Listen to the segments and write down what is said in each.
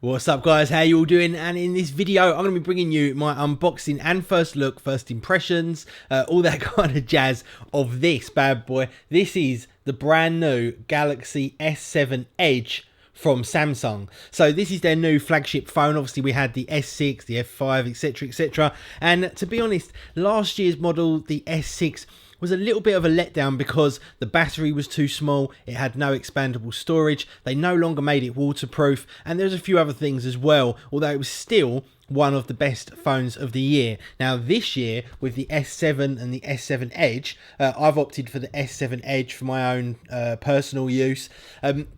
What's up guys, how you all doing? And in this video I'm going to be bringing you my unboxing and first look, first impressions, all that kind of jazz of this bad boy. This is the brand new Galaxy S7 Edge from Samsung. So this is their new flagship phone. Obviously we had the S6, the F5, etc, etc, and to be honest, last year's model, the S6, was a little bit of a letdown because the battery was too small, it had no expandable storage, they no longer made it waterproof, and there's a few other things as well, although it was still one of the best phones of the year. Now this year, with the S7 and the S7 Edge, I've opted for the S7 Edge for my own personal use.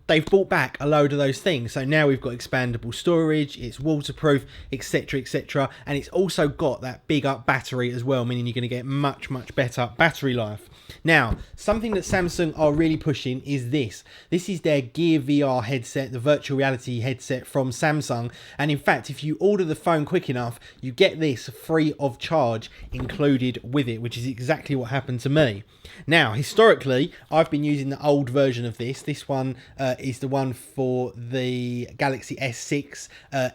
They've brought back a load of those things, so now we've got expandable storage, it's waterproof, etc, etc, and it's also got that big up battery as well, meaning you're going to get much better battery life. Now, something that Samsung are really pushing is this. This is their Gear VR headset, the virtual reality headset from Samsung, and in fact, if you order the phone quick enough, you get this free of charge included with it, which is exactly what happened to me. Now, historically, I've been using the old version of this. This one is the one for the Galaxy S6,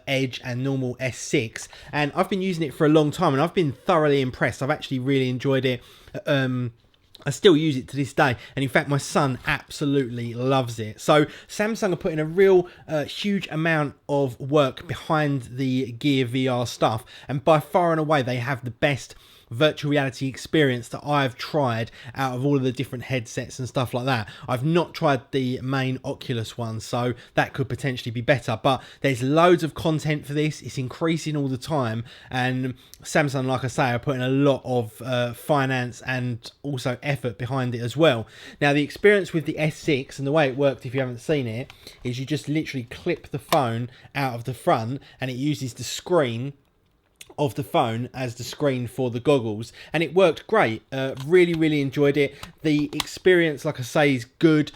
Edge and normal S6, and I've been using it for a long time and I've been thoroughly impressed. I've actually really enjoyed it. I still use it to this day, and in fact my son absolutely loves it. So Samsung are putting a real huge amount of work behind the Gear VR stuff, and by far and away they have the best virtual reality experience that I've tried out of all of the different headsets and stuff like that. I've not tried the main Oculus one, so that could potentially be better, but there's loads of content for this. It's increasing all the time, and Samsung, like I say, are putting a lot of finance and also effort behind it as well. Now, the experience with the S6 and the way it worked, if you haven't seen it, is you just literally clip the phone out of the front and it uses the screen of the phone as the screen for the goggles, and it worked great. Really enjoyed it. The experience, like I say, is good.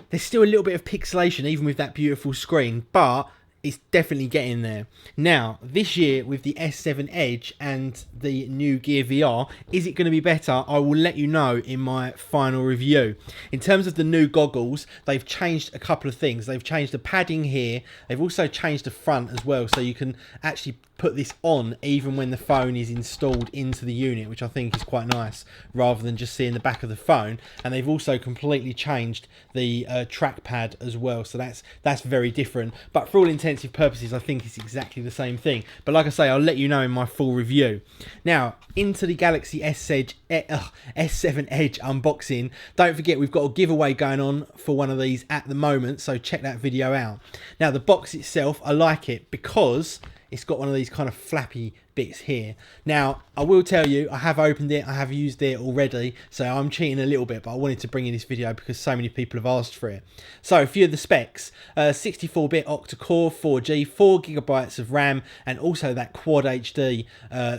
There's still a little bit of pixelation even with that beautiful screen, but it's definitely getting there. Now, this year with the S7 Edge and the new Gear VR, is it going to be better? I will let you know in my final review. In terms of the new goggles, they've changed a couple of things. They've changed the padding here. They've also changed the front as well, so you can actually put this on even when the phone is installed into the unit, which I think is quite nice, rather than just seeing the back of the phone. And they've also completely changed the trackpad as well, so that's very different. But for all intensive purposes, I think it's exactly the same thing. But like I say, I'll let you know in my full review. Now, into the Galaxy S7 Edge unboxing. Don't forget, we've got a giveaway going on for one of these at the moment, so check that video out. Now, the box itself, I like it because it's got one of these kind of flappy bits here. Now, I will tell you, I have opened it, I have used it already, so I'm cheating a little bit, but I wanted to bring in this video because so many people have asked for it. So, a few of the specs: 64-bit octa-core, 4G, 4GB of RAM, and also that Quad HD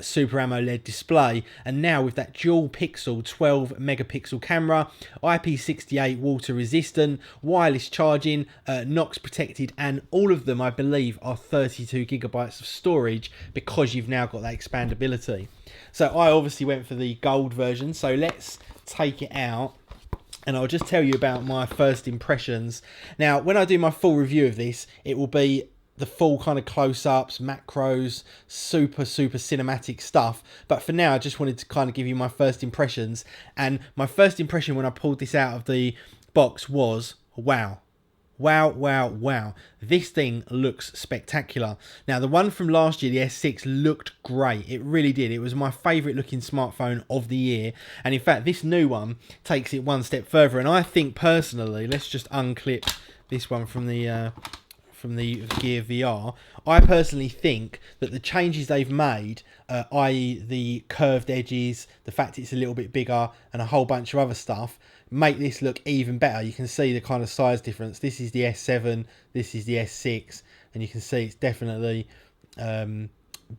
Super AMOLED display. And now with that dual pixel 12-megapixel camera, IP68 water resistant, wireless charging, NOx protected, and all of them, I believe, are 32GB of storage because you've now got that expandability. So I obviously went for the gold version, so let's take it out and I'll just tell you about my first impressions. Now, when I do my full review of this, it will be the full kind of close-ups, macros, super cinematic stuff. But for now, I just wanted to kind of give you my first impressions. And my first impression when I pulled this out of the box was, wow. Wow. This thing looks spectacular. Now, the one from last year, the S6, looked great. It really did. It was my favourite looking smartphone of the year. And in fact, this new one takes it one step further. And I think personally, let's just unclip this one from the Gear VR. I personally think that the changes they've made, i.e. the curved edges, the fact it's a little bit bigger, and a whole bunch of other stuff, make this look even better. You can see the kind of size difference. This is the S7, this is the S6, and you can see it's definitely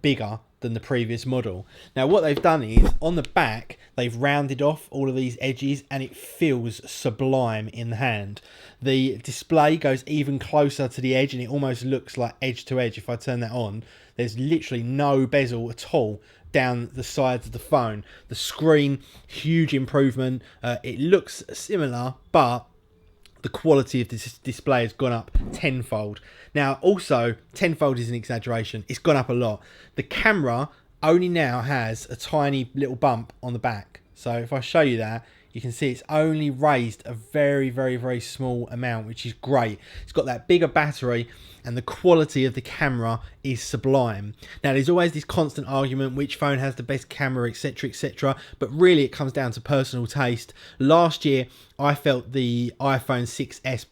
bigger than the previous model. Now, what they've done is, on the back, they've rounded off all of these edges and it feels sublime in the hand. The display goes even closer to the edge and it almost looks like edge to edge. If I turn that on, there's literally no bezel at all down the sides of the phone. The screen, huge improvement. It looks similar, but the quality of this display has gone up tenfold. Now, also, tenfold is an exaggeration. It's gone up a lot. The camera only now has a tiny little bump on the back. So if I show you that, you can see it's only raised a very, very, very small amount, which is great. It's got that bigger battery and the quality of the camera is sublime. Now, there's always this constant argument, which phone has the best camera, etc, etc. But really, it comes down to personal taste. Last year, I felt the iPhone 6s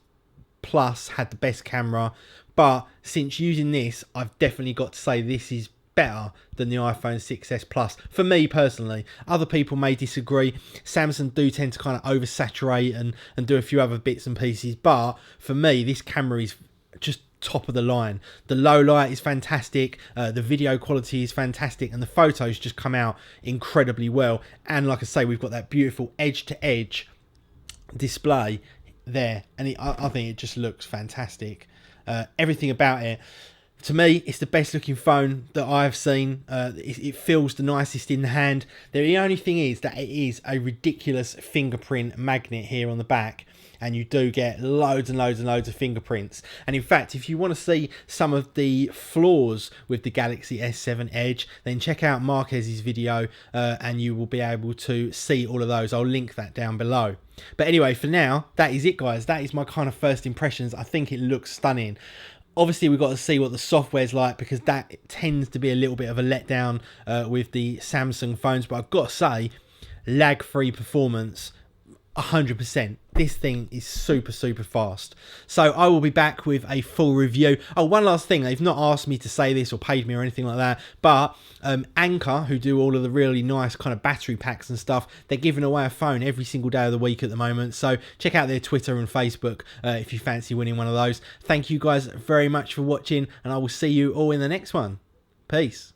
Plus had the best camera. But since using this, I've definitely got to say this is better than the iPhone 6s Plus for me personally. Other people may disagree. Samsung do tend to kind of oversaturate and do a few other bits and pieces, but for me this camera is just top of the line. The low light is fantastic, the video quality is fantastic, and the photos just come out incredibly well. And like I say, we've got that beautiful edge to edge display there, and I think it just looks fantastic. Everything about it, to me, it's the best looking phone that I've seen. It feels the nicest in the hand. The only thing is that it is a ridiculous fingerprint magnet here on the back, and you do get loads and loads and loads of fingerprints. And in fact, if you want to see some of the flaws with the Galaxy S7 Edge, then check out Marquez's video and you will be able to see all of those. I'll link that down below. But anyway, for now, that is it, guys. That is my kind of first impressions. I think it looks stunning. Obviously, we've got to see what the software's like, because that tends to be a little bit of a letdown with the Samsung phones. But I've got to say, lag-free performance, 100%. This thing is super, super fast. So I will be back with a full review. Oh, one last thing. They've not asked me to say this or paid me or anything like that. But Anker, who do all of the really nice kind of battery packs and stuff, they're giving away a phone every single day of the week at the moment. So check out their Twitter and Facebook if you fancy winning one of those. Thank you guys very much for watching, and I will see you all in the next one. Peace.